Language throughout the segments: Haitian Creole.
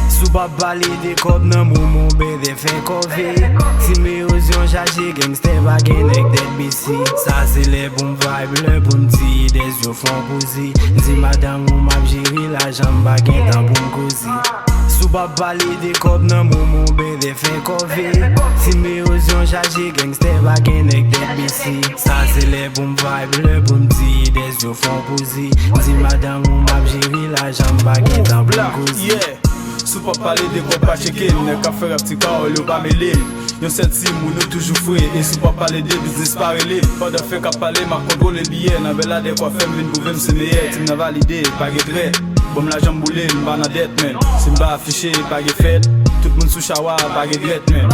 Sou pa pale de kop nan moun bede fe kovi. Si me ozyon chache gangster bagen ek det bisi. Sa se le bon vibe, le bon ti, des yo fon pouzi. Nzi madame ou map jiri la jambe bagen tan bon kozi. Sou pa pale de kop nan moun bede fe kovi. Si me ozyon chache gangster bagen ek det bisi. Sa se le bon vibe, le bon ti, des yo fon pouzi. Nzi madame ou map jiri la jambe bagen tan bon kozi. Sou pa pale de kop pa cheke, ne ka fere pti ka ou yo pa mele. Yon set si moun nou toujou fwe, e sou pa pale de biznis parele. Pa de fe ka pale, ma kontrole biye. Nan bela de kwa fem vin pou vem se meye. Tim na valide, pa ge dre. Bom la jamboule, mba na det men. Sim ba affiche, pa ge fet. Tout moun sou chawa, pa ge dret men.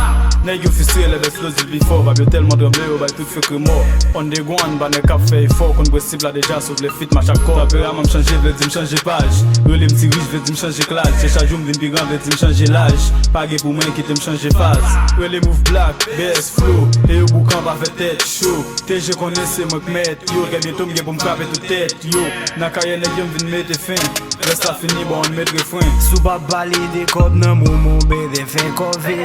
Neg yo fistre, leve explosive before. Bab yo telman dremble yo, bay tout fe kremo. On de gwan, ba ne kap fe ifo. Kon bwe sip la deja, souf le fit ma chakor. Tapera mam chanje, vle di m chanje page. Rele m ti rich, vle di m chanje klaj. Che chajoum vin pi gran, vle di m chanje laj. Page pou mwen ki te m chanje faz. Rele move black, BS flow. E yo boukan pa fe tet show. TG konese mwen kmet, yo. Ge bietou m gen pou m kape tout tet, yo. Nakaye neg yo m vin mette fin. Resta fini, bon met refren. Sou pa pale de kop nan moun bede fe kovi.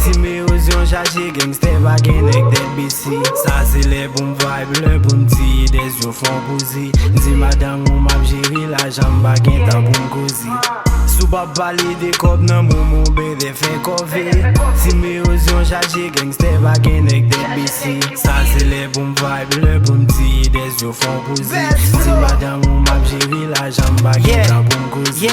Si me ozyon chache gangster bagen ek det bisi. Sa se le bon vibe, le bon ti, des yo fon pouzi. Nzi madame ou map jiri la jambe bagen tan bon kozi. Sou pa pale de kop nan moun bede fe kovi. Si me ozyon chache gangster bagen ek det bisi. Sa se le bon vibe, le bon ti, des yo fon pouzi. Nzi madame ou map jiri la jambe bagen tan bon kozi.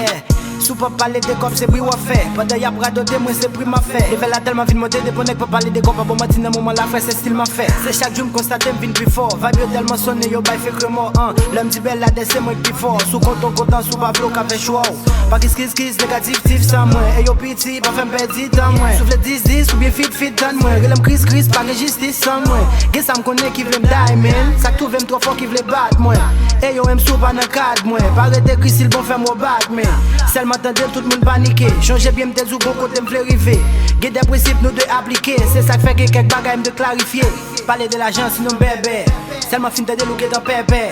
Sou pa pale de kop se pri wafè. Pwede yap radote mwen se pri ma fè. Eve la telman vin mote de ponek pa pale de kop. A bon mati nan mouman la fè se stil ma fè. Se chak djou m konstate m vin pi for. Vibe yo telman sonne yo bay fe kremo. Lèm di bel la dese mwen pi for. Sou kontan sou pa vlo ka fe chou. Pa kis negatif san mwen. E yo piti pa fèm pedi tan mwen. Soufle 10-10 ou bien fit tan mwen. Relem kris pa gen justice san mwen. Gen sa m konen ki vle m die men. Sak tou vem tro fort ki vle bat mwen. E yo m sou pa nan kad mwen. Parete kris il bon fèm ou bat men. M'entendel tout moun panike. Chanje bien m'tel zou bon kote m'vle rive. Ge de prinsip nou de aplike. Se sak fe ge kek bagay m'de klarifiye. Pale de l'ajan si nou mbebe. Selman fin tede lou ge tan pepe.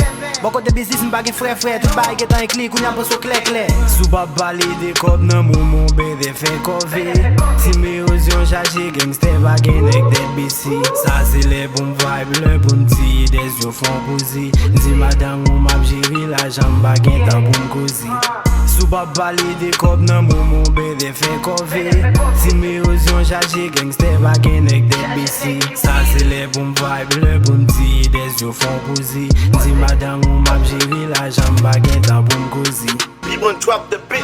Bon kote bizis m'bagay fre. Tout bagay ge tan ekli koun yon sou kle. Sou pa pale de kop nan moun bede fe kovi. Si me ozyon chache gangster bagen ek det bisi. Sa se le bon vibe, le bon ti, des yo fon pouzi. Nzi madame ou map jiri la jambe bagen tan bon kozi. Sou pa pale de kop nan moun bede fe kovi. Si me ozyon chache gangster bagen ek det bisi. Sa se le bon vibe, le bon ti, des yo fon pouzi. Nzi madame ou map jiri la jambe bagen tan bon kozi. People drop the beat.